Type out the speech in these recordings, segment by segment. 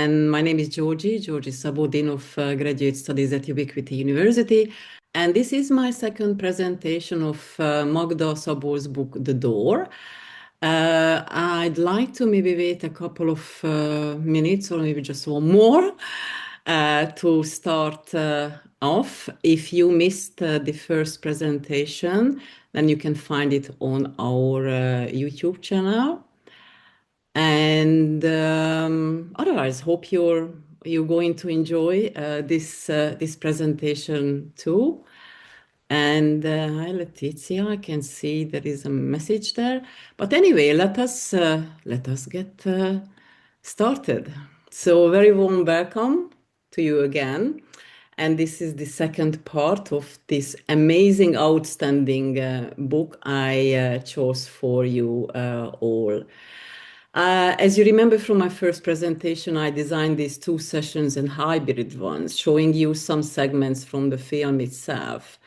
and my name is Gyorgyi Szabo, Dean of Graduate Studies at Ubiquity University. And this is my second presentation of Magda Szabo's book, The Door. I'd like to maybe wait a couple of minutes or maybe just one more to start off. If you missed the first presentation, then you can find it on our YouTube channel. And otherwise, hope you're going to enjoy this presentation too. And hi, Letizia, I can see there is a message there. But anyway, let us get started. So, very warm welcome to you again. And this is the second part of this amazing, outstanding book I chose for you all. As you remember from my first presentation, I designed these two sessions and hybrid ones, showing you some segments from the film itself.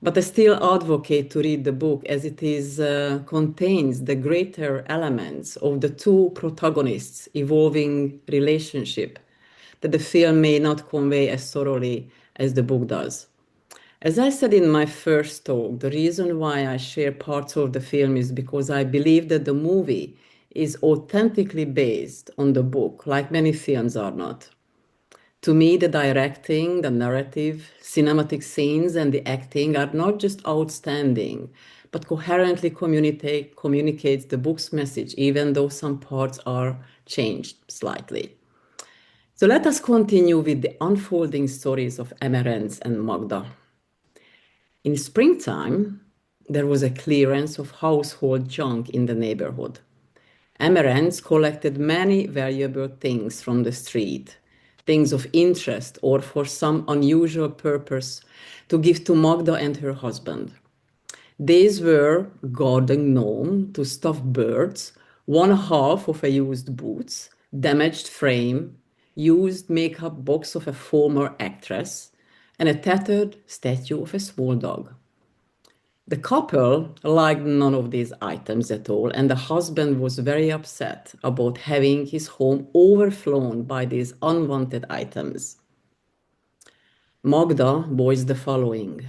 But I still advocate to read the book as it contains the greater elements of the two protagonists' evolving relationship that the film may not convey as thoroughly as the book does. As I said in my first talk, the reason why I share parts of the film is because I believe that the movie is authentically based on the book, like many films are not. To me, the directing, the narrative, cinematic scenes, and the acting are not just outstanding, but coherently communicates the book's message, even though some parts are changed slightly. So let us continue with the unfolding stories of Emerence and Magda. In springtime, there was a clearance of household junk in the neighborhood. Emerence collected many valuable things from the street, things of interest or for some unusual purpose to give to Magda and her husband. These were garden gnome to stuffed birds, one half of a used boots, damaged frame, used makeup box of a former actress, and a tattered statue of a small dog. The couple liked none of these items at all, and the husband was very upset about having his home overflown by these unwanted items. Magda voiced the following.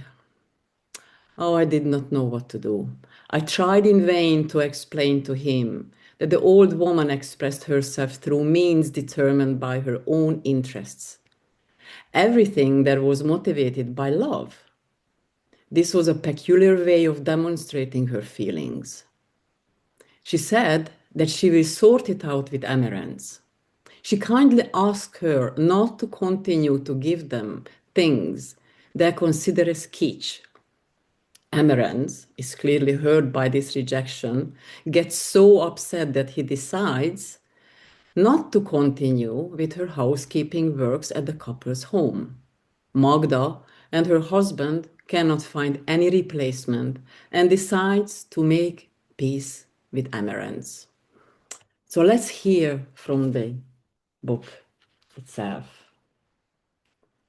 Oh, I did not know what to do. I tried in vain to explain to him that the old woman expressed herself through means determined by her own interests. Everything that was motivated by love. This was a peculiar way of demonstrating her feelings. She said that she will sort it out with Emerence. She kindly asked her not to continue to give them things they consider as kitsch. Emerence is clearly hurt by this rejection, gets so upset that he decides not to continue with her housekeeping works at the couple's home. Magda and her husband cannot find any replacement and decides to make peace with Emerence. So let's hear from the book itself.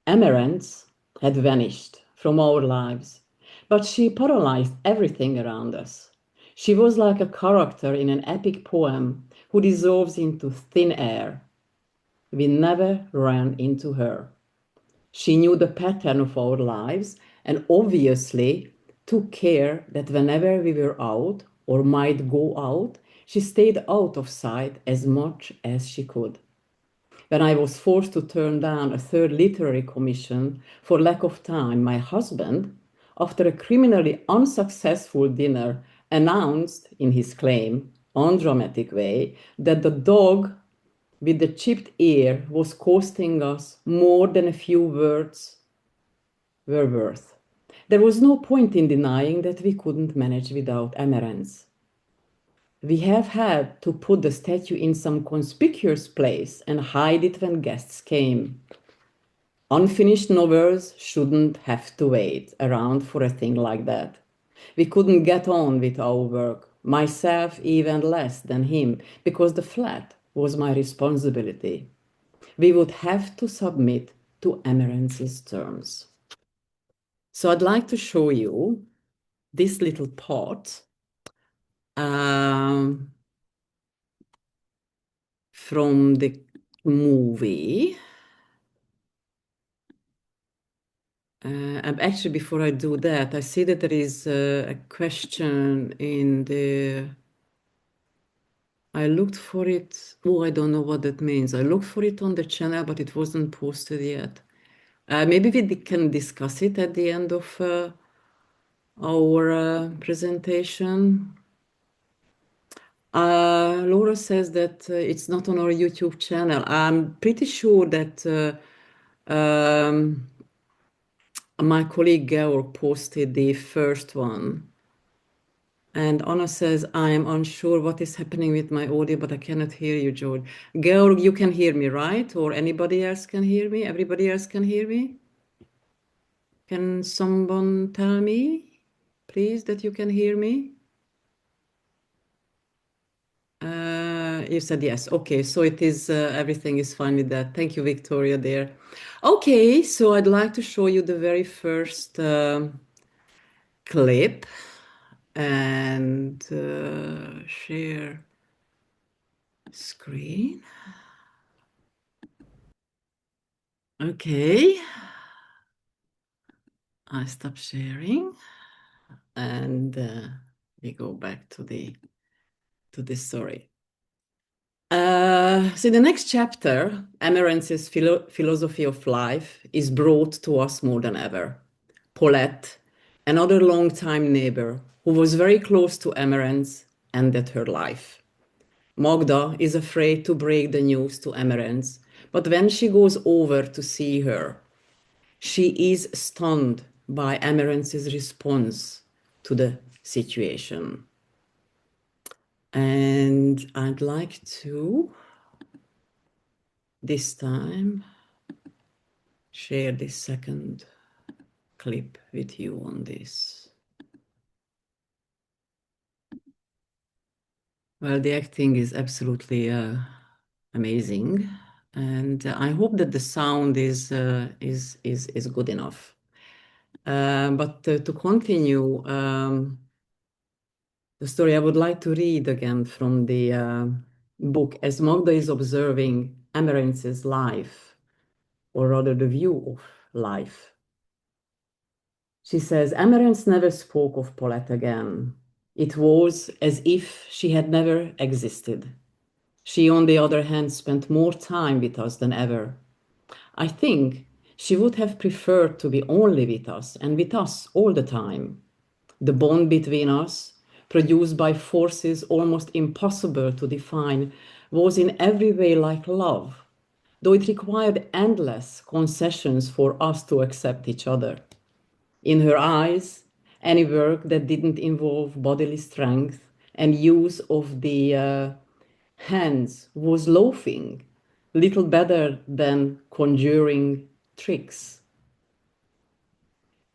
Emerence had vanished from our lives, but she paralyzed everything around us. She was like a character in an epic poem who dissolves into thin air. We never ran into her. She knew the pattern of our lives and obviously took care that whenever we were out or might go out, she stayed out of sight as much as she could. When I was forced to turn down a third literary commission for lack of time, my husband, after a criminally unsuccessful dinner, announced in his claim, undramatic way, that the dog with the chipped ear was costing us more than a few words were worth. There was no point in denying that we couldn't manage without Emerence. We have had to put the statue in some conspicuous place and hide it when guests came. Unfinished novels shouldn't have to wait around for a thing like that. We couldn't get on with our work, myself even less than him, because the flat was my responsibility. We would have to submit to Emerence's terms. So I'd like to show you this little part from the movie. And actually, before I do that, I see that there is a question in the. I looked for it. Oh, I don't know what that means. I looked for it on the channel, but it wasn't posted yet. Maybe we can discuss it at the end of our presentation. Laura says that it's not on our YouTube channel. I'm pretty sure that my colleague Georg posted the first one. And Anna says, I am unsure what is happening with my audio, but I cannot hear you, George. Georg, you can hear me, right? Or anybody else can hear me? Everybody else can hear me? Can someone tell me, please, that you can hear me? You said yes. Okay, so it is, everything is fine with that. Thank you, Victoria, there. Okay, so I'd like to show you the very first clip and share screen. Okay, I stop sharing and we go back to the story. So the next chapter, Emerence's philosophy of life, is brought to us more than ever. Paulette, another longtime neighbor who was very close to Emerence, ended her life. Magda is afraid to break the news to Emerence, but when she goes over to see her, she is stunned by Emerence's response to the situation. And I'd like to, this time, share this second clip with you on this. Well, the acting is absolutely amazing, and I hope that the sound is good enough. But to continue the story, I would like to read again from the book as Magda is observing Emerence's life, or rather the view of life. She says, Emerence never spoke of Paulette again. It was as if she had never existed. She, on the other hand, spent more time with us than ever. I think she would have preferred to be only with us and with us all the time. The bond between us, produced by forces almost impossible to define, was in every way like love, though it required endless concessions for us to accept each other. In her eyes, any work that didn't involve bodily strength and use of the hands was loafing, little better than conjuring tricks.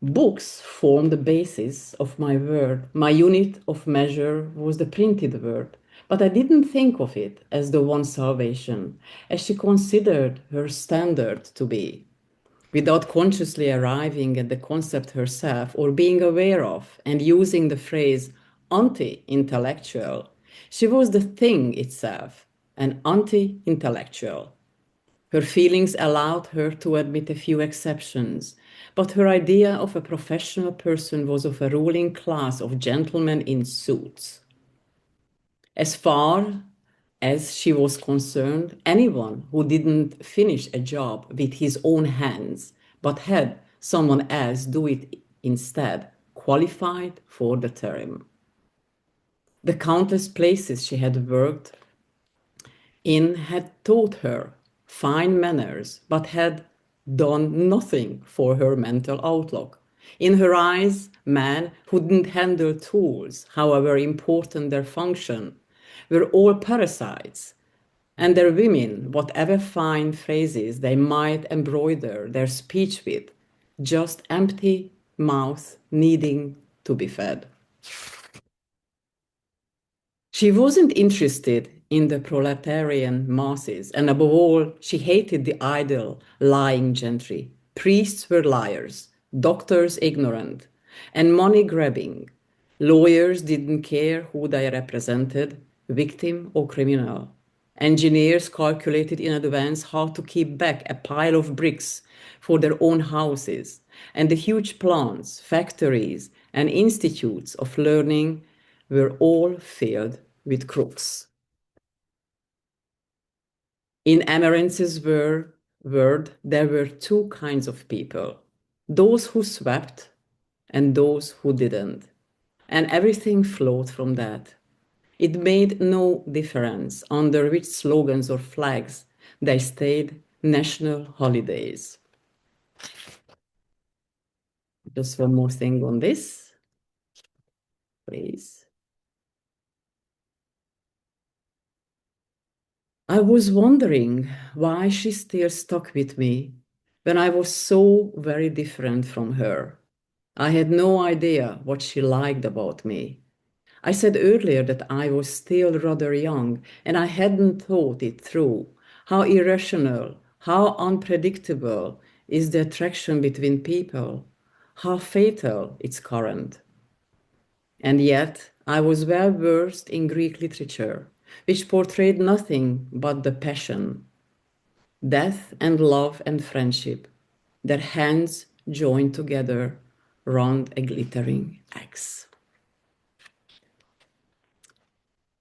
Books formed the basis of my word. My unit of measure was the printed word, but I didn't think of it as the one salvation, as she considered her standard to be, without consciously arriving at the concept herself or being aware of and using the phrase anti-intellectual. She was the thing itself, an anti-intellectual. Her feelings allowed her to admit a few exceptions, but her idea of a professional person was of a ruling class of gentlemen in suits. As far as she was concerned, anyone who didn't finish a job with his own hands, but had someone else do it instead, qualified for the term. The countless places she had worked in had taught her fine manners, but had done nothing for her mental outlook. In her eyes, men who didn't handle tools, however important their function, were all parasites, and their women, whatever fine phrases they might embroider their speech with, just empty mouth needing to be fed. She wasn't interested in the proletarian masses, and above all, she hated the idle, lying gentry. Priests were liars, doctors ignorant, and money grabbing. Lawyers didn't care who they represented, victim or criminal. Engineers calculated in advance how to keep back a pile of bricks for their own houses, and the huge plants, factories, and institutes of learning were all filled with crooks. In Emerence's word, there were two kinds of people, those who swept and those who didn't. And everything flowed from that. It made no difference under which slogans or flags they stayed national holidays. Just one more thing on this, please. I was wondering why she still stuck with me when I was so very different from her. I had no idea what she liked about me. I said earlier that I was still rather young and I hadn't thought it through. How irrational, how unpredictable is the attraction between people, how fatal its current. And yet, I was well versed in Greek literature, which portrayed nothing but the passion, death and love and friendship, their hands joined together round a glittering axe.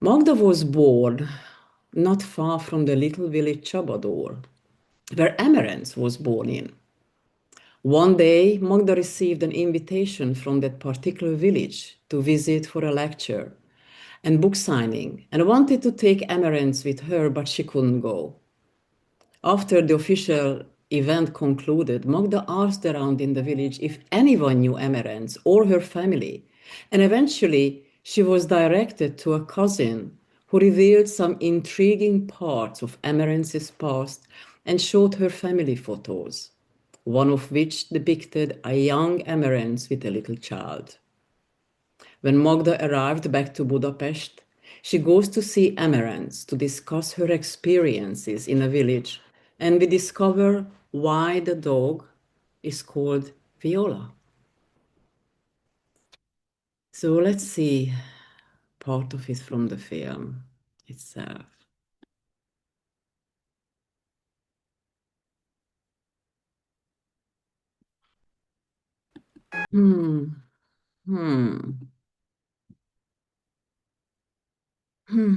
Magda was born not far from the little village Szabador, where Emerence was born in. One day, Magda received an invitation from that particular village to visit for a lecture and book signing, and wanted to take Emerence with her, but she couldn't go. After the official event concluded, Magda asked around in the village if anyone knew Emerence or her family, and eventually she was directed to a cousin who revealed some intriguing parts of Emerence's past and showed her family photos, one of which depicted a young Emerence with a little child. When Magda arrived back to Budapest, she goes to see Emerence to discuss her experiences in a village, and we discover why the dog is called Viola. So let's see part of it from the film itself. Hmm. Hmm. Hmm.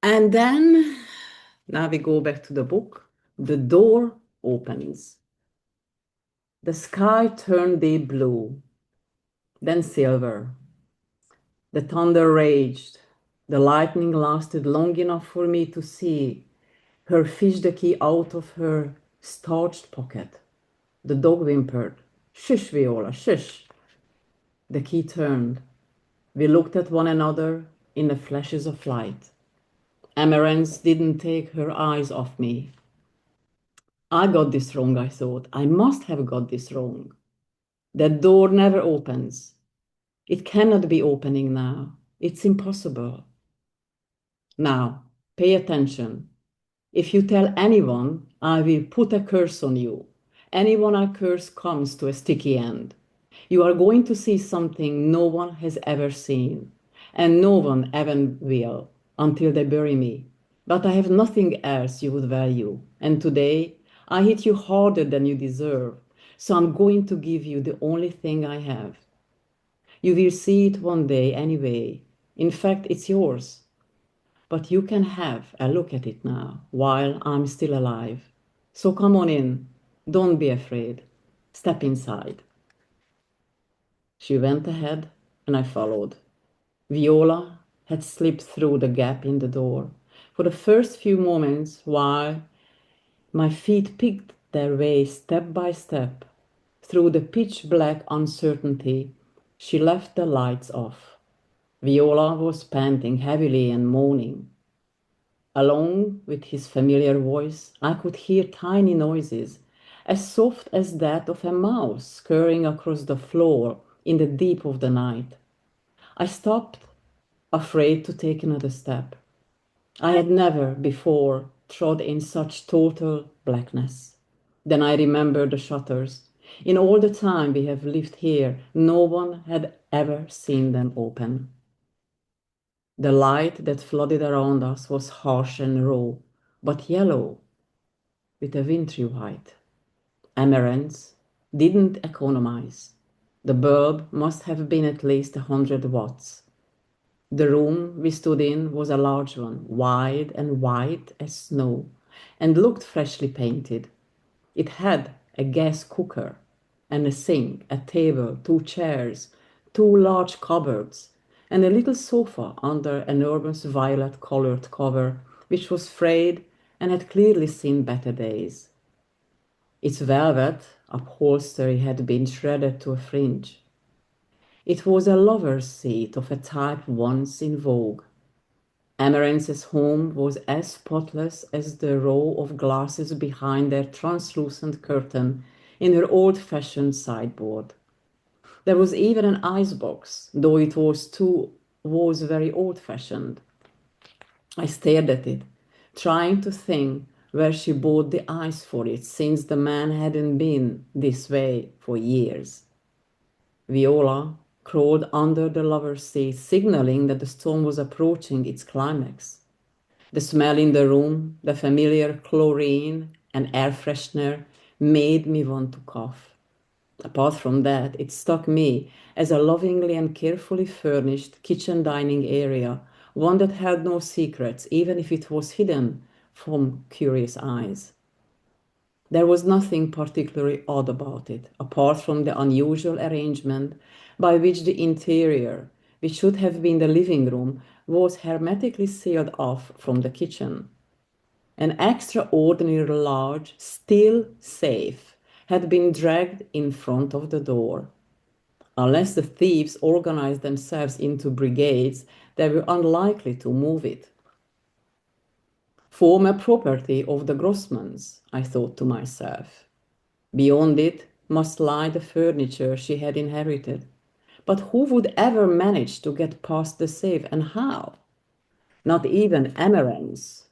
And then, now we go back to the book. The door opens. The sky turned deep blue, then silver. The thunder raged. The lightning lasted long enough for me to see her fish the key out of her starched pocket. The dog whimpered, "Shush, Viola, shush." The key turned. We looked at one another in the flashes of light. Emerence didn't take her eyes off me. I got this wrong, I thought. I must have got this wrong. That door never opens. It cannot be opening now. It's impossible. Now, pay attention. If you tell anyone, I will put a curse on you. Anyone I curse comes to a sticky end. You are going to see something no one has ever seen, and no one ever will until they bury me. But I have nothing else you would value, and today I hit you harder than you deserve, so I'm going to give you the only thing I have. You will see it one day anyway. In fact, it's yours. But you can have a look at it now while I'm still alive. So come on in. Don't be afraid. Step inside. She went ahead and I followed. Viola had slipped through the gap in the door. For the first few moments, while my feet picked their way step by step through the pitch black uncertainty, she left the lights off. Viola was panting heavily and moaning. Along with his familiar voice, I could hear tiny noises, as soft as that of a mouse scurrying across the floor in the deep of the night. I stopped, afraid to take another step. I had never before trod in such total blackness. Then I remembered the shutters. In all the time we have lived here, no one had ever seen them open. The light that flooded around us was harsh and raw, but yellow with a wintry white. Emerence didn't economize. The bulb must have been at least 100 watts. The room we stood in was a large one, wide and white as snow, and looked freshly painted. It had a gas cooker and a sink, a table, two chairs, two large cupboards, and a little sofa under an enormous violet-colored cover, which was frayed and had clearly seen better days. Its velvet upholstery had been shredded to a fringe. It was a lover's seat of a type once in vogue. Emerence's home was as spotless as the row of glasses behind their translucent curtain in her old-fashioned sideboard. There was even an icebox, though was very old-fashioned. I stared at it, trying to think where she bought the ice for it, since the man hadn't been this way for years. Viola crawled under the lover's seat, signaling that the storm was approaching its climax. The smell in the room, the familiar chlorine and air freshener, made me want to cough. Apart from that, it struck me as a lovingly and carefully furnished kitchen dining area, one that held no secrets, even if it was hidden from curious eyes. There was nothing particularly odd about it, apart from the unusual arrangement by which the interior, which should have been the living room, was hermetically sealed off from the kitchen. An extraordinarily large steel safe had been dragged in front of the door. Unless the thieves organized themselves into brigades, they were unlikely to move it. Former property of the Grossmans, I thought to myself. Beyond it must lie the furniture she had inherited. But who would ever manage to get past the safe, and how? Not even Emerence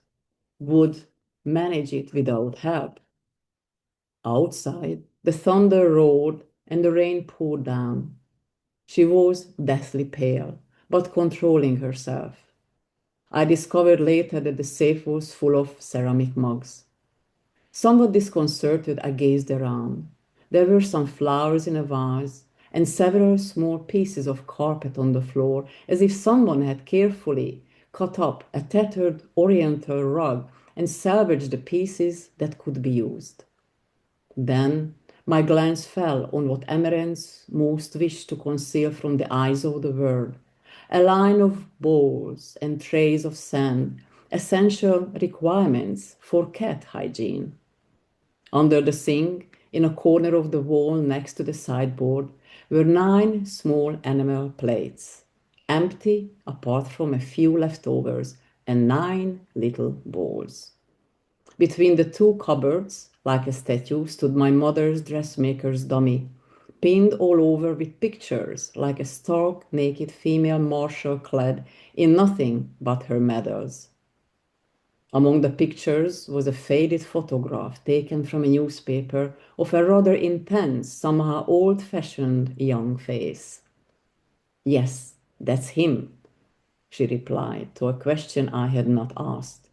would manage it without help. Outside, the thunder roared and the rain poured down. She was deathly pale, but controlling herself. I discovered later that the safe was full of ceramic mugs. Somewhat disconcerted, I gazed around. There were some flowers in a vase and several small pieces of carpet on the floor, as if someone had carefully cut up a tattered oriental rug and salvaged the pieces that could be used. Then my glance fell on what Emerence most wished to conceal from the eyes of the world, a line of bowls and trays of sand, essential requirements for cat hygiene. Under the sink, in a corner of the wall next to the sideboard, were 9 small enamel plates, empty apart from a few leftovers, and 9 little bowls. Between the two cupboards, like a statue, stood my mother's dressmaker's dummy, pinned all over with pictures, like a stark, naked female marshal clad in nothing but her medals. Among the pictures was a faded photograph taken from a newspaper of a rather intense, somehow old-fashioned young face. "Yes, that's him," she replied to a question I had not asked.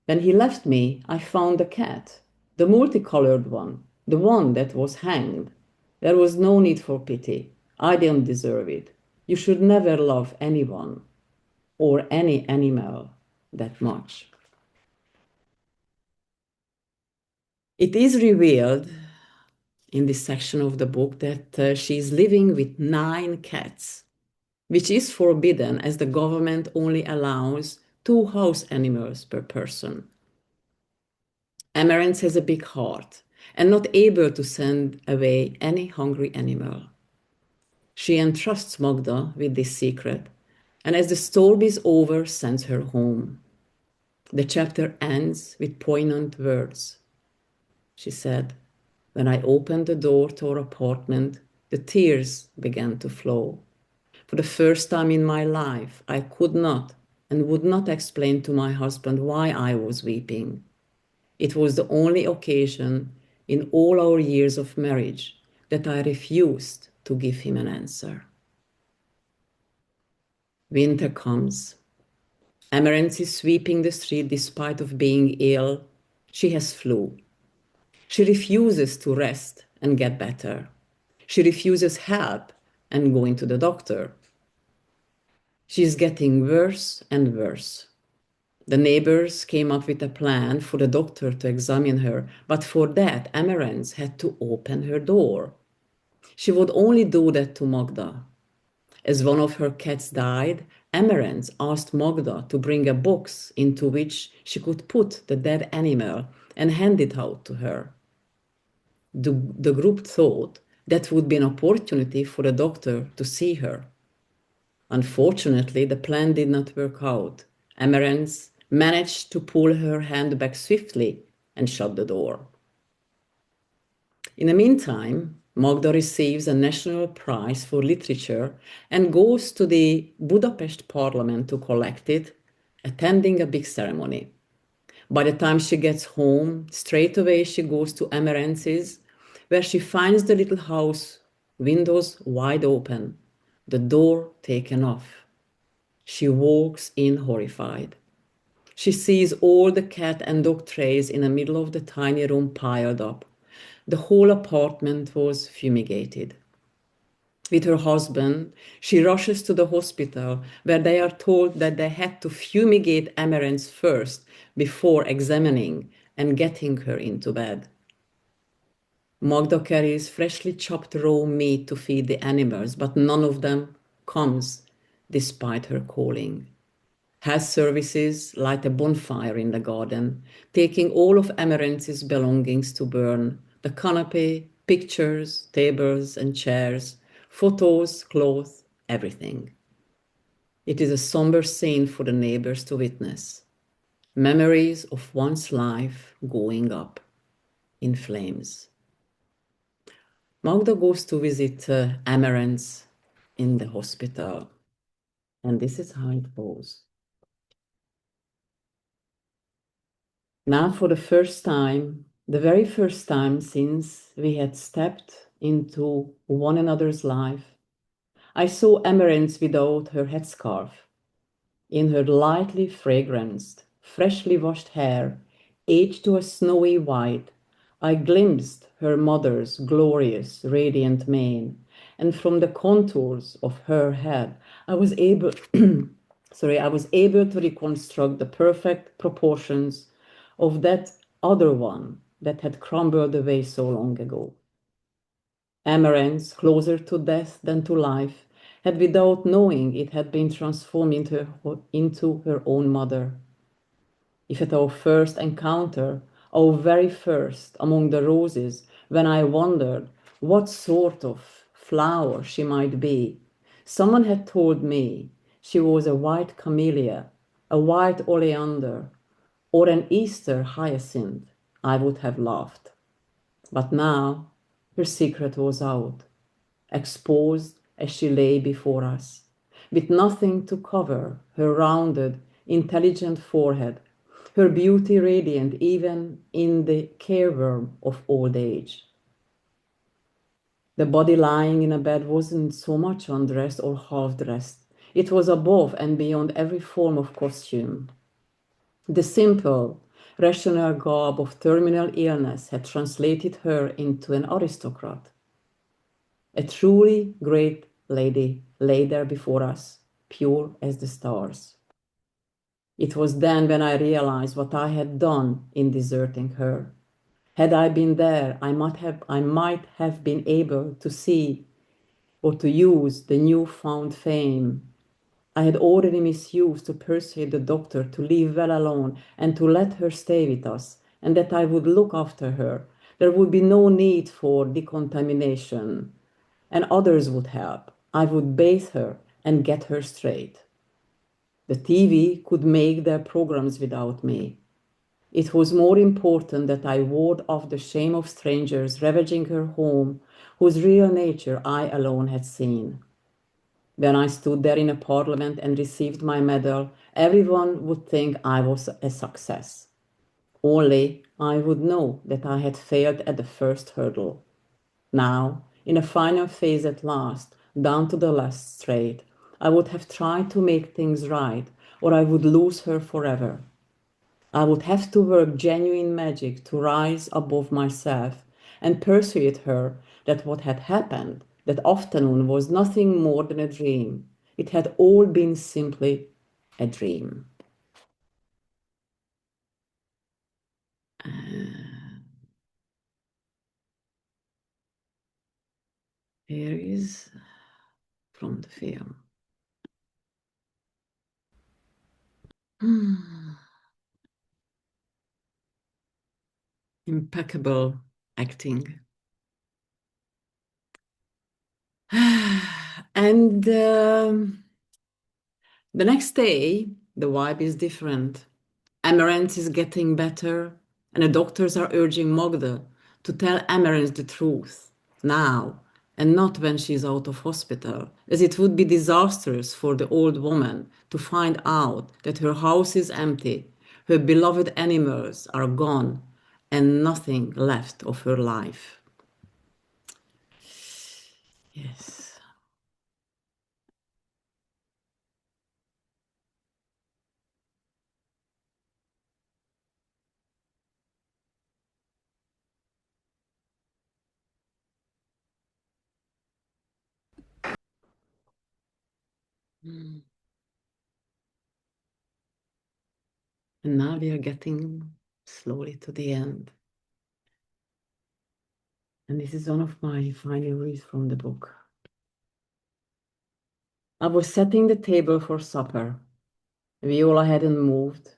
When he left me, I found the cat, the multicolored one, the one that was hanged. There was no need for pity. I didn't deserve it. You should never love anyone or any animal that much. It is revealed in this section of the book that she's living with 9 cats, which is forbidden as the government only allows 2 house animals per person. Emerence has a big heart and not able to send away any hungry animal. She entrusts Magda with this secret, and as the storm is over, sends her home. The chapter ends with poignant words. She said, "When I opened the door to our apartment, the tears began to flow. For the first time in my life, I could not and would not explain to my husband why I was weeping. It was the only occasion in all our years of marriage that I refused to give him an answer." Winter comes. Emerence is sweeping the street despite of being ill. She has flu. She refuses to rest and get better. She refuses help and going to the doctor. She is getting worse and worse. The neighbors came up with a plan for the doctor to examine her, but for that, Emerence had to open her door. She would only do that to Magda. As one of her cats died, Emerence asked Magda to bring a box into which she could put the dead animal and hand it out to her. The group thought that would be an opportunity for the doctor to see her. Unfortunately, the plan did not work out. Emerence managed to pull her hand back swiftly and shut the door. In the meantime, Magda receives a national prize for literature and goes to the Budapest parliament to collect it, attending a big ceremony. By the time she gets home, straight away she goes to Emerence's, where she finds the little house, windows wide open, the door taken off. She walks in horrified. She sees all the cat and dog trays in the middle of the tiny room piled up. The whole apartment was fumigated. With her husband, she rushes to the hospital where they are told that they had to fumigate Emerence first before examining and getting her into bed. Magda carries freshly chopped raw meat to feed the animals, but none of them comes despite her calling. Health services light a bonfire in the garden, taking all of Emerence's belongings to burn: the canopy, pictures, tables and chairs, photos, clothes, everything. It is a somber scene for the neighbors to witness. Memories of one's life going up in flames. Magda goes to visit Emerence in the hospital, and this is how it goes. Now, for the first time, the very first time since we had stepped into one another's life, I saw Emerence without her headscarf. In her lightly fragranced, freshly washed hair, aged to a snowy white, I glimpsed her mother's glorious, radiant mane, and from the contours of her head, I was able to reconstruct the perfect proportions of that other one that had crumbled away so long ago. Emerence, closer to death than to life, had, without knowing it, had been transformed into her own mother. If at our first encounter, our very first among the roses, when I wondered what sort of flower she might be, someone had told me she was a white camellia, a white oleander, or an Easter hyacinth, I would have laughed. But now her secret was out, exposed as she lay before us, with nothing to cover her rounded, intelligent forehead, her beauty radiant even in the careworm of old age. The body lying in a bed wasn't so much undressed or half-dressed. It was above and beyond every form of costume. The simple, rational garb of terminal illness had translated her into an aristocrat. A truly great lady lay there before us, pure as the stars. It was then when I realized what I had done in deserting her. Had I been there, I might have been able to see or to use the newfound fame I had already misused to persuade the doctor to leave well alone and to let her stay with us, and that I would look after her. There would be no need for decontamination, and others would help. I would bathe her and get her straight. The TV could make their programs without me. It was more important that I ward off the shame of strangers ravaging her home, whose real nature I alone had seen. When I stood there in a parliament and received my medal, everyone would think I was a success. Only I would know that I had failed at the first hurdle. Now, in a final phase at last, down to the last straight, I would have tried to make things right, or I would lose her forever. I would have to work genuine magic to rise above myself and persuade her that what had happened that afternoon was nothing more than a dream. It had all been simply a dream. Here is from the film. Impeccable acting. And the next day, the vibe is different. Emerence is getting better, and the doctors are urging Magda to tell Emerence the truth now and not when she's out of hospital, as it would be disastrous for the old woman to find out that her house is empty, her beloved animals are gone, and nothing left of her life. Yes. Mm. And now we are getting slowly to the end. And this is one of my final reads from the book. I was setting the table for supper. Viola hadn't moved.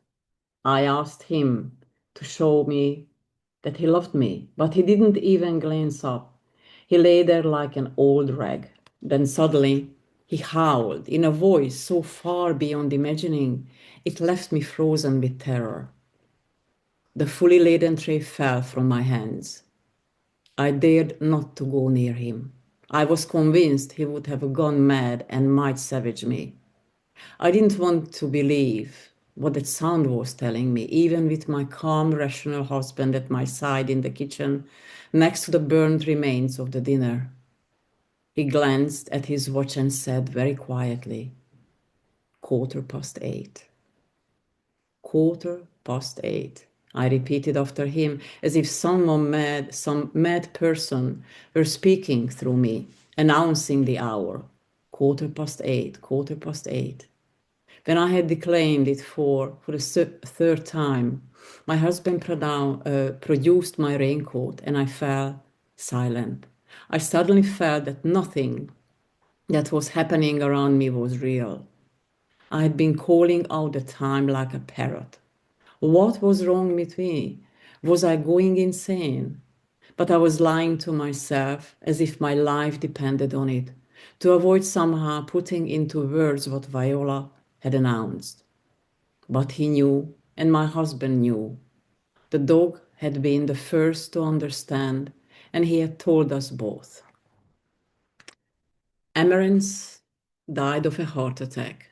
I asked him to show me that he loved me, but he didn't even glance up. He lay there like an old rag. Then suddenly he howled in a voice so far beyond imagining, it left me frozen with terror. The fully laden tray fell from my hands. I dared not to go near him. I was convinced he would have gone mad and might savage me. I didn't want to believe what that sound was telling me, even with my calm, rational husband at my side in the kitchen, next to the burned remains of the dinner. He glanced at his watch and said very quietly, 8:15. 8:15. I repeated after him as if someone mad, some mad person were speaking through me, announcing the hour. 8:15, 8:15. When I had declaimed it for the third time, my husband produced my raincoat and I fell silent. I suddenly felt that nothing that was happening around me was real. I had been calling out the time like a parrot. What was wrong with me? Was I going insane? But I was lying to myself as if my life depended on it, to avoid somehow putting into words what Viola had announced. But he knew, and my husband knew. The dog had been the first to understand, and he had told us both. Emerence died of a heart attack.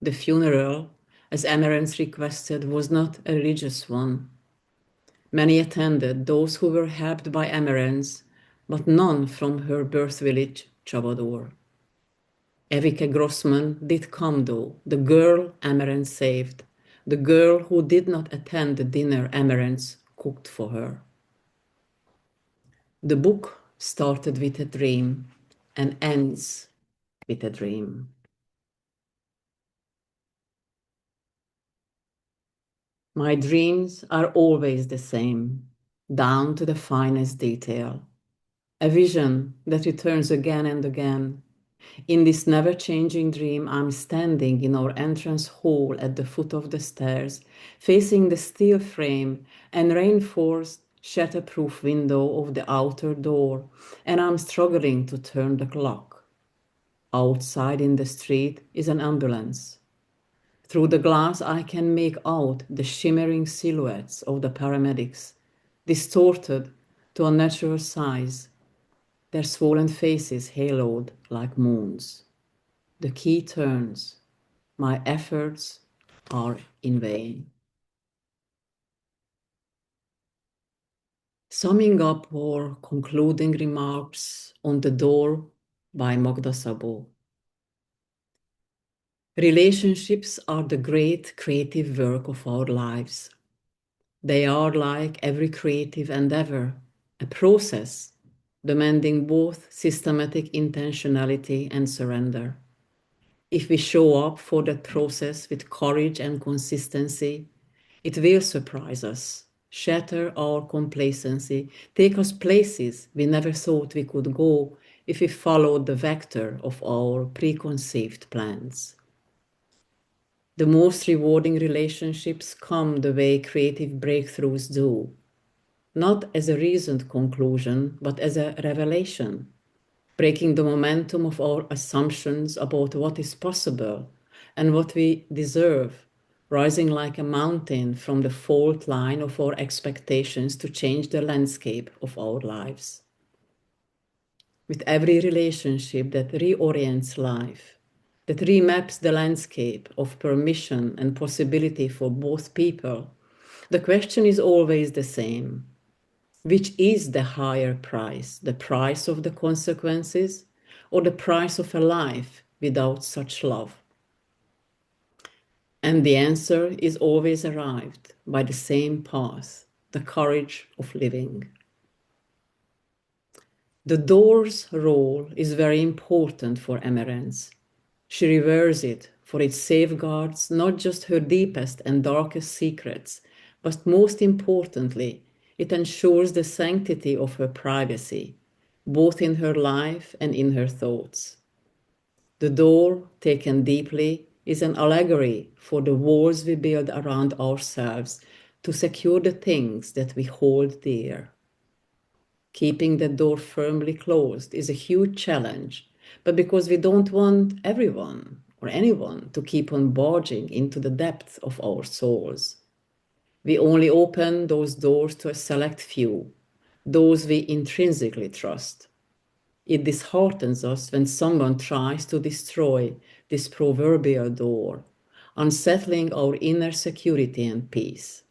The funeral, as Emerence requested, was not a religious one. Many attended, those who were helped by Emerence, but none from her birth village, Chabador. Evike Grossman did come though, the girl Emerence saved, the girl who did not attend the dinner Emerence cooked for her. The book started with a dream and ends with a dream. My dreams are always the same, down to the finest detail. A vision that returns again and again. In this never-changing dream, I'm standing in our entrance hall at the foot of the stairs, facing the steel frame and reinforced shatterproof window of the outer door, and I'm struggling to turn the clock. Outside in the street is an ambulance. Through the glass, I can make out the shimmering silhouettes of the paramedics, distorted to unnatural size, their swollen faces haloed like moons. The key turns. My efforts are in vain. Summing up or concluding remarks on the door by Magda Szabo. Relationships are the great creative work of our lives. They are, like every creative endeavor, a process demanding both systematic intentionality and surrender. If we show up for that process with courage and consistency, it will surprise us, shatter our complacency, take us places we never thought we could go if we followed the vector of our preconceived plans. The most rewarding relationships come the way creative breakthroughs do, not as a reasoned conclusion, but as a revelation, breaking the momentum of our assumptions about what is possible and what we deserve, rising like a mountain from the fault line of our expectations to change the landscape of our lives. With every relationship that reorients life, that remaps the landscape of permission and possibility for both people, the question is always the same. Which is the higher price, the price of the consequences or the price of a life without such love? And the answer is always arrived by the same path, the courage of living. The door's role is very important for Emerence. She reveres it, for it safeguards not just her deepest and darkest secrets, but most importantly, it ensures the sanctity of her privacy, both in her life and in her thoughts. The door, taken deeply, is an allegory for the walls we build around ourselves to secure the things that we hold dear. Keeping the door firmly closed is a huge challenge, but because we don't want everyone or anyone to keep on barging into the depths of our souls. We only open those doors to a select few, those we intrinsically trust. It disheartens us when someone tries to destroy this proverbial door, unsettling our inner security and peace.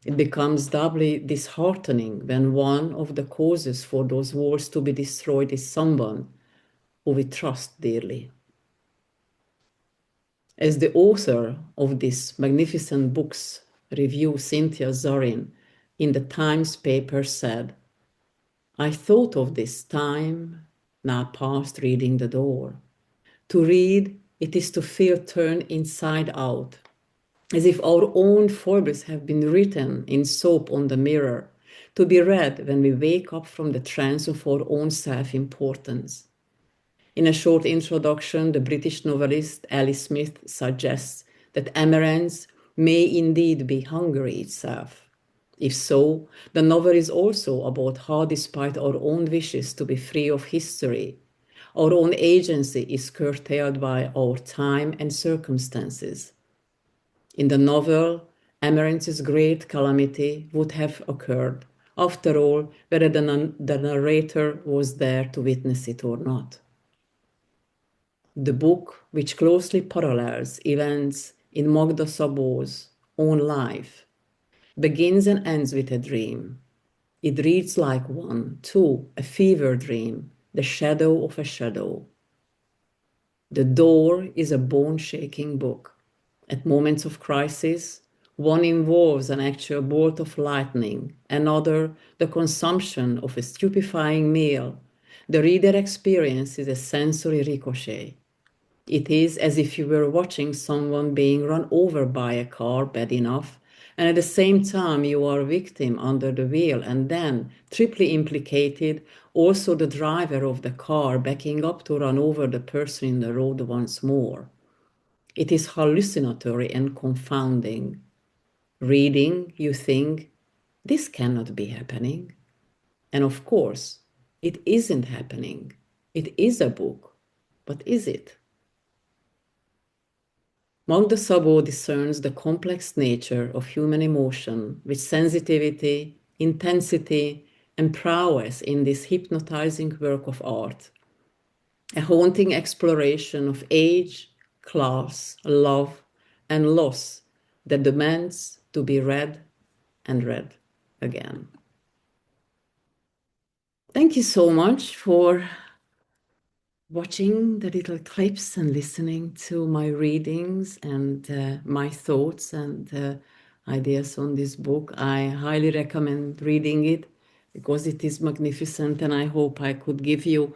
It becomes doubly disheartening when one of the causes for those walls to be destroyed is someone who we trust dearly. As the author of this magnificent book's review, Cynthia Zorin, in the Times paper said, I thought of this time now past reading the door. To read, it is to feel turned inside out, as if our own foibles have been written in soap on the mirror, to be read when we wake up from the trance of our own self-importance. In a short introduction, the British novelist Alice Smith suggests that Emerence may indeed be Hungary itself. If so, the novel is also about how, despite our own wishes to be free of history, our own agency is curtailed by our time and circumstances. In the novel, Emerence's great calamity would have occurred, after all, whether the narrator was there to witness it or not. The book, which closely parallels events in Magda Szabo's own life, begins and ends with a dream. It reads like one, too, a fever dream, the shadow of a shadow. The Door is a bone-shaking book. At moments of crisis, one involves an actual bolt of lightning, another the consumption of a stupefying meal. The reader experiences a sensory ricochet. It is as if you were watching someone being run over by a car bad enough, and at the same time you are a victim under the wheel, and then, triply implicated, also the driver of the car backing up to run over the person in the road once more. It is hallucinatory and confounding. Reading, you think, this cannot be happening. And of course, it isn't happening. It is a book, but is it? Magda Szabo discerns the complex nature of human emotion with sensitivity, intensity, and prowess in this hypnotizing work of art. A haunting exploration of age, class, love, and loss that demands to be read and read again. Thank you so much for watching the little clips and listening to my readings and my thoughts and ideas on this book. I highly recommend reading it because it is magnificent, and I hope I could give you a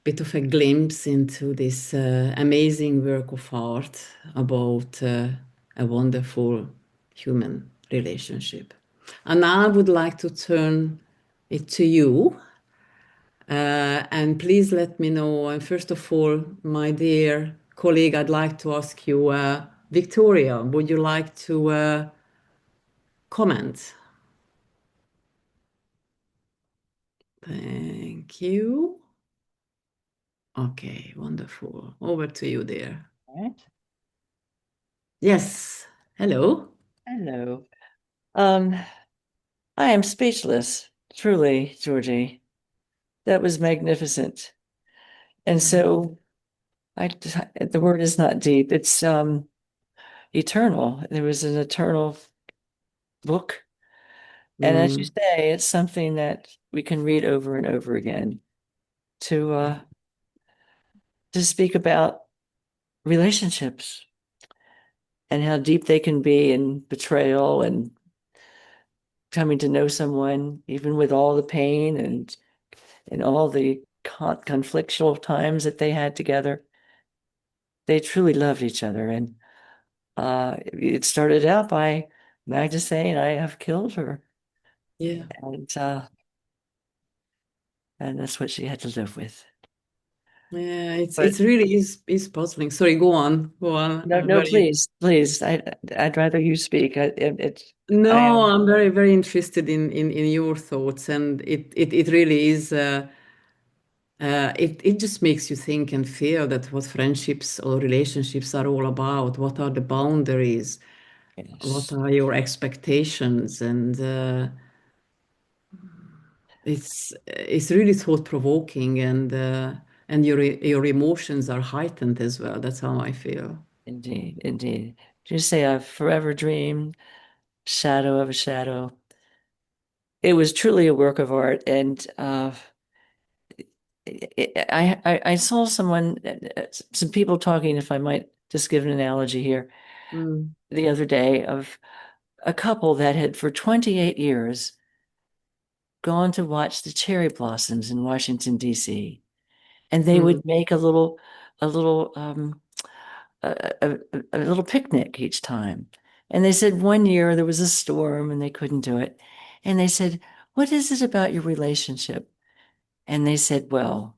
bit of a glimpse into this amazing work of art about a wonderful human relationship. And now I would like to turn it to you. And please let me know. And first of all, my dear colleague, I'd like to ask you, Victoria, would you like to comment? Thank you. Okay, wonderful. Over to you, dear. Right. Yes. Hello. Hello. Um, I am speechless, truly, Gyorgyi. That was magnificent. And so the word is not deep, it's eternal. There was an eternal book. And as you Mm, say, it's something that we can read over and over again to uh to speak about relationships and how deep they can be in betrayal and coming to know someone, even with all the pain and all the conflictual times that they had together. They truly loved each other. And it started out by Magda saying, I have killed her. yeah. And and that's what she had to live with. Yeah, it's But really is puzzling. Sorry, go on. Go on. no, I'm no, very please, please. I'd rather you speak. I no, am I'm very, very interested in your thoughts, and it really is it just makes you think and feel that what friendships or relationships are all about. What are the boundaries? What yes, are your expectations? And it's really thought provoking, and your emotions are heightened as well. That's how I feel. indeed, indeed. Just say I've forever dreamed, shadow of a shadow. It was truly a work of art, and I saw someone, some people talking, if I might just give an analogy here, Mm, the other day of a couple that had for 28 years gone to watch the cherry blossoms in Washington, D.C. And they mm, would make a little, a little picnic each time. And they said one year there was a storm and they couldn't do it. And they said, what is it about your relationship? And they said, well,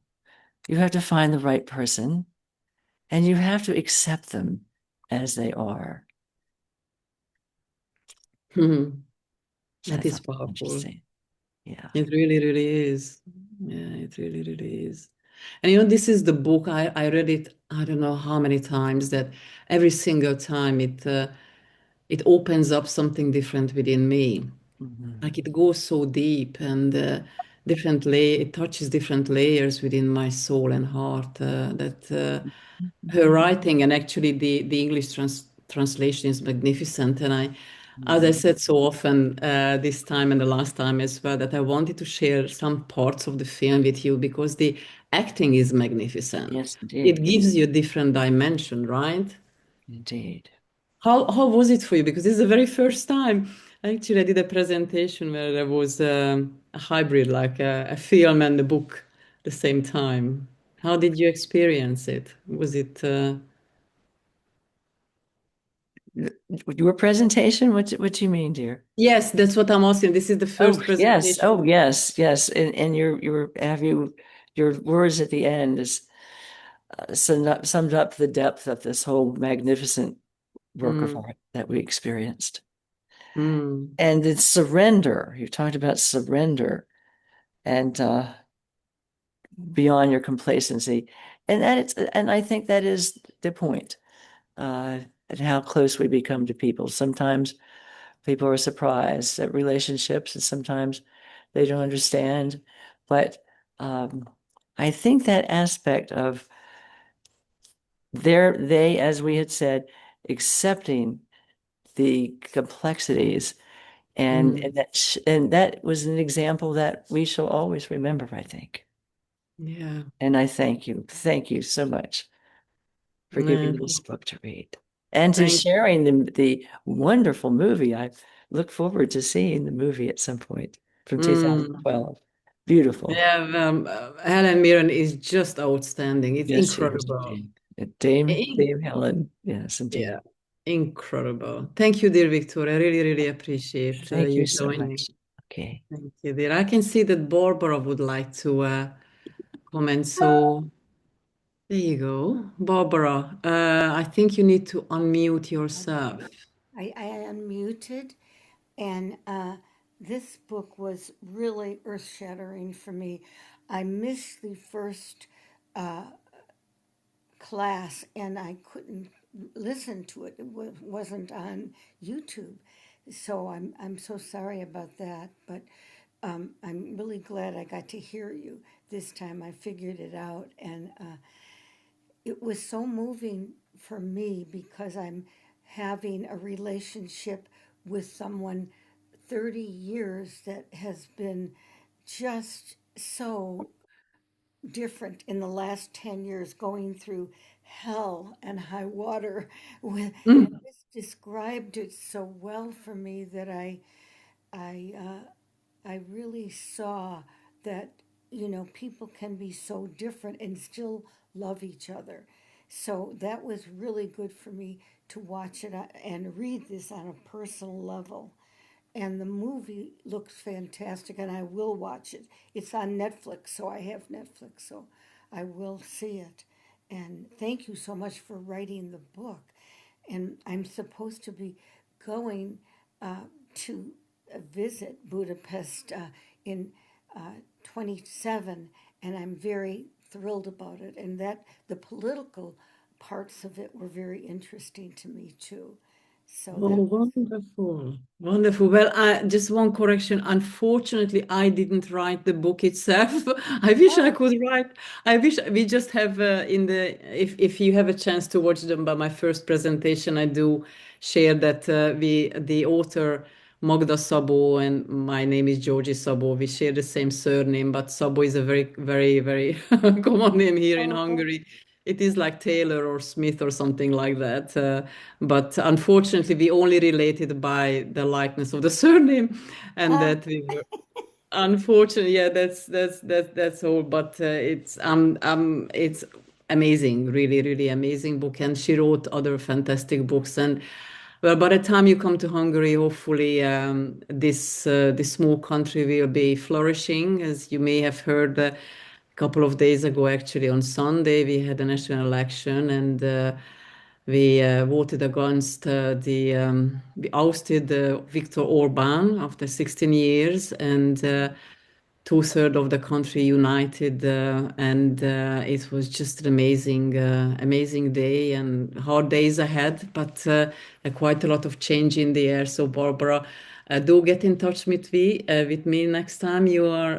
you have to find the right person and you have to accept them as they are. mm. So I That is thought powerful. interesting. Yeah. It really, really is. Yeah, it really, really is. And this is the book. I read it, I don't know how many times, that every single time it opens up something different within me. Mhm. Like it goes so deep and it touches different layers within my soul and heart that her writing, and actually the English translation is magnificent. And as I Mhm. said so often this time and the last time as well, that I wanted to share some parts of the film with you because the acting is magnificent. Yes, It indeed. gives you a different dimension, right? Indeed. How was it for you? Because this is the very first time actually I did a presentation where there was a hybrid, like a film and a book at the same time. How did you experience it? Was it? Your presentation? What do you mean, dear? Yes, that's what I'm asking. This is the Oh, first yes. presentation. Oh, yes, yes. And your have you your words at the end is summed up the depth of this whole magnificent work of Mm, art that we experienced. mm, And it's surrender. You talked about surrender and beyond your complacency. And I think that is the point, and how close we become to people. Sometimes people are surprised at relationships, and sometimes they don't understand. But um, I think that aspect of they, as we had said, accepting the complexities, mm. and that was an example that we shall always remember, I think. Yeah. And I thank you. Thank you so much for giving me this No, book to read and to thank sharing the wonderful movie. I look forward to seeing the movie at some point from mm. 2012. Beautiful. Yeah, Helen Mirren is just outstanding. It's Yes, she is incredible. indeed. Dame, In- Dame Helen. Yes, indeed. yeah, incredible. Thank you, dear Victoria. I really, really appreciate Thank you you so joining. much. Okay. Thank you, dear. I can see that Barbara would like to comment. So there you go. Barbara, I think you need to unmute yourself. Okay. I unmuted, and this book was really earth shattering for me. I missed the first class and I couldn't listen to it. Wasn't on YouTube. So I'm so sorry about that, but I'm really glad I got to hear you this time. I figured it out, and it was so moving for me because I'm having a relationship with someone 30 years that has been just so different in the last 10 years, going through hell and high water with, and Mm. this described it so well for me that I I really saw that, people can be so different and still love each other. So that was really good for me to watch it and read this on a personal level. And the movie looks fantastic, and I will watch it. It's on Netflix, so I have Netflix, so I will see it. And thank you so much for writing the book. And I'm supposed to be going to visit Budapest in 27, and I'm very thrilled about it. And that the political parts of it were very interesting to me too. So Oh, that was wonderful. Wonderful. Well, just one correction. Unfortunately, I didn't write the book itself. I wish I oh could write. I wish we just have in the if you have a chance to watch them by my first presentation, I do share that the author Magda Szabo and my name is Gyorgyi Szabo. We share the same surname, but Szabo is a very, very, very common name here in oh Hungary. It is like Taylor or Smith or something like that. But unfortunately, we only related by the likeness of the surname, and uh, that we were unfortunately, yeah, that's all. But it's amazing, really, really amazing book, and she wrote other fantastic books. And well, by the time you come to Hungary, hopefully, this small country will be flourishing, as you may have heard. Couple of days ago, actually on Sunday, we had a national election, and we voted against we ousted Viktor Orban after 16 years, and two-thirds of the country united, and it was just an amazing day and hard days ahead, but quite a lot of change in the air. So, Barbara, do get in touch with me next time you are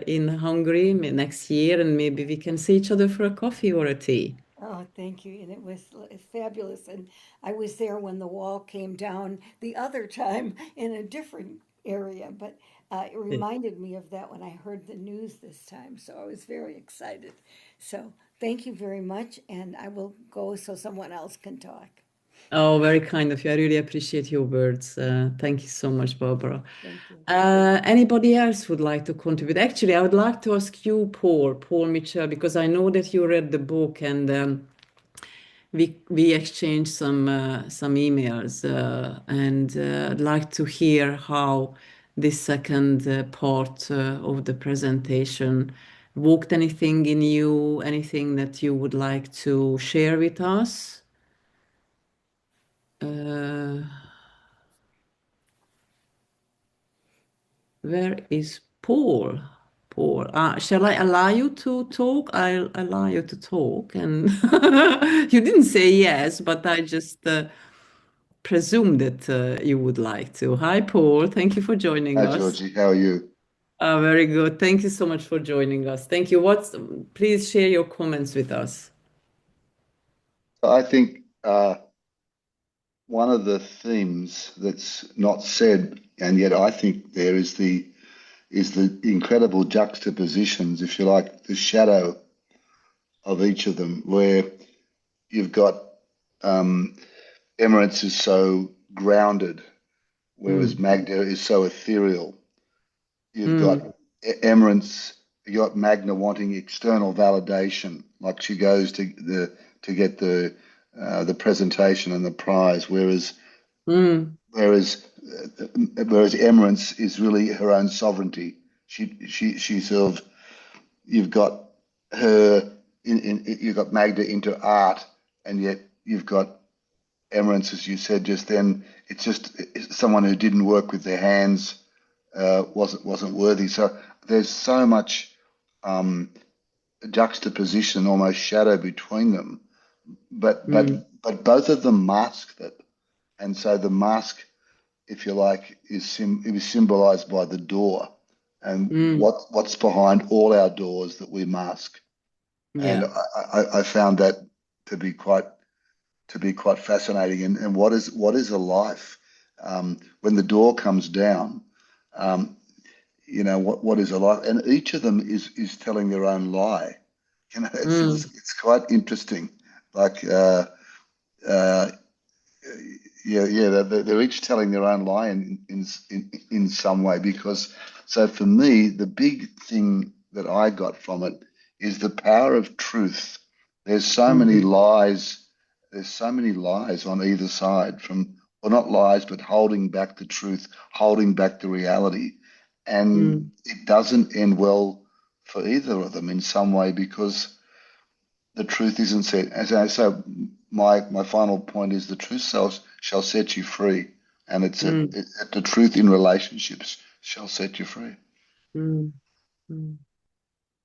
in Hungary next year, and maybe we can see each other for a coffee or a tea. oh, thank you. And it was fabulous. And I was there when the wall came down the other time in a different area, but it reminded me of that when I heard the news this time. So I was very excited. So thank you very much. And I will go so someone else can talk. Oh, very kind of you. I really appreciate your words. Thank you so much, Barbara. Thank you. Anybody else would like to contribute? Actually, I would like to ask you, Paul Mitchell, because I know that you read the book and we exchanged some emails, and I'd like to hear how this second part of the presentation woke anything in you, anything that you would like to share with us. Uh, Where is Paul? Paul, shall I allow you to talk? I'll allow you to talk. And you didn't say yes, but I just presumed that you would like to. Hi, Paul. Thank you for joining Hi, us. Gyorgyi. How are you? Very good. Thank you so much for joining us. Thank you. Please share your comments with us. I think one of the themes that's not said, and yet I think there is the is the incredible juxtapositions, if you like, the shadow of each of them, where you've got Emerence is so grounded, whereas Mm, Magda is so ethereal. You've got mm, Emerence, you got Magda wanting external validation, like she goes to get the presentation and the prize, mm, whereas whereas Emerence is really her own sovereignty. She sort of you've got her you've got Magda into art, and yet you've got Emerence, as you said just then. It's just someone who didn't work with their hands, wasn't worthy. So there's so much um, juxtaposition, almost shadow between them. But mm, but both of them mask that, and so the mask, if you like, it was symbolized by the door, and mm. what's behind all our doors that we mask. And Yeah. I found that to be quite fascinating. And what is a life when the door comes down? Um, what is a life? And each of them is telling their own lie. Mm, It's quite interesting. Like uh, yeah, they're each telling their own lie in some way. Because so for me, the big thing that I got from it is the power of truth. There's so many mm, lies. There's so many lies on either side from, well, not lies, but holding back the truth, holding back the reality, and mm. it doesn't end well for either of them in some way because the truth isn't said. As I so my final point is the truth shall set you free, and Mm, the truth in relationships shall set you free. mm, mm.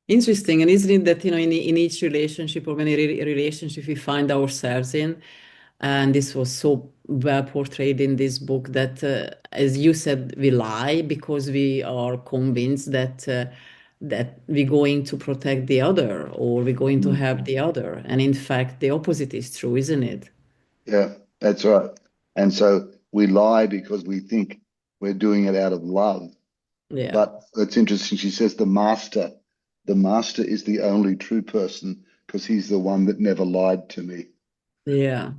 Interesting. And isn't it that, in each relationship or many relationship we find ourselves in, and this was so well portrayed in this book that, as you said, we lie because we are convinced that we're going to protect the other or we're going to Mm. help the other. And in fact, the opposite is true, isn't it? Yeah, that's right. And so we lie because we think we're doing it out of love. Yeah. But it's interesting. She says the master is the only true person because he's the one that never lied to me. Yeah.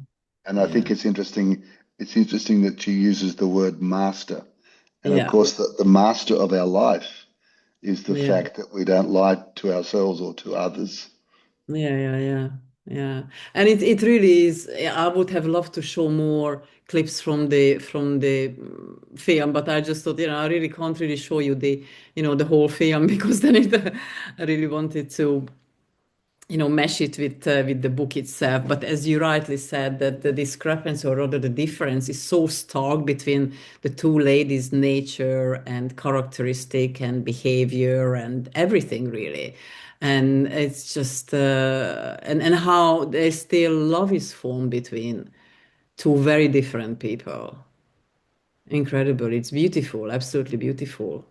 And I think Yeah. it's interesting. It's interesting that she uses the word master. And of Yeah. course, the master of our life is the Yeah. fact that we don't lie to ourselves or to others. Yeah, yeah, yeah, yeah. And it really is. I would have loved to show more clips from the film, but I just thought, I really can't really show you the whole film because then I really wanted to, mesh it with the book itself. But as you rightly said, that the discrepancy or rather the difference is so stark between the two ladies' nature and characteristic and behavior and everything really. And it's just and how there's still love is formed between two very different people. Incredible. It's beautiful, absolutely beautiful.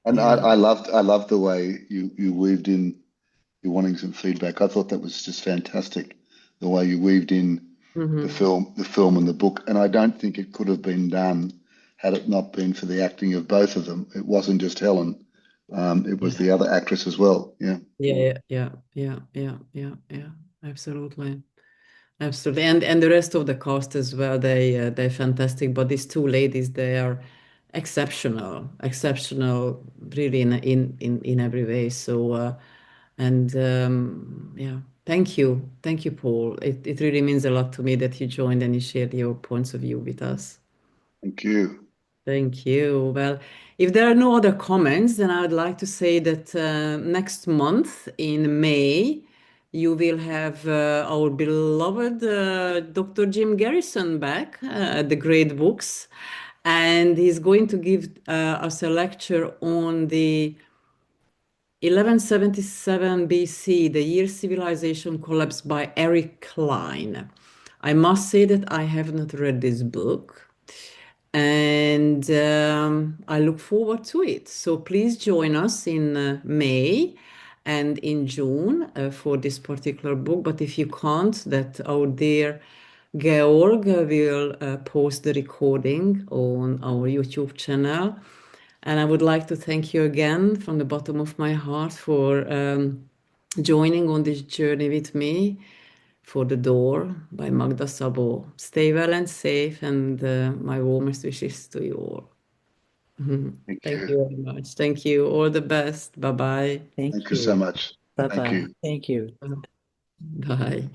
And Yeah. I loved the way you weaved in you wanting some feedback. I thought that was just fantastic, the way you weaved in Hmm. the film and the book. And I don't think it could have been done had it not been for the acting of both of them. It wasn't just Helen, it was Yeah. the other actress as well. Yeah. Yeah, yeah, yeah, yeah, yeah, yeah. Absolutely. Absolutely. And the rest of the cast as well, they're fantastic. But these two ladies, they are exceptional, exceptional, really in every way. So and yeah, thank you, Paul. It really means a lot to me that you joined and you shared your points of view with us. Thank you. Thank you. Well, if there are no other comments, then I would like to say that next month in May, you will have our beloved Dr. Jim Garrison back at the Great Books, and he's going to give us a lecture on the 1177 BC, the year civilization collapsed by Eric Klein. I must say that I have not read this book and I look forward to it. So please join us in May and in June for this particular book. But if you can't, that our dear Georg will post the recording on our YouTube channel. And I would like to thank you again from the bottom of my heart for joining on this journey with me for The Door by Magda Szabo. Stay well and safe, and my warmest wishes to you all. Thank Thank you. you very much. Thank you. All the best. Bye-bye. Thank Thank you so you. much. Thank Bye-bye. you. Thank you. Bye.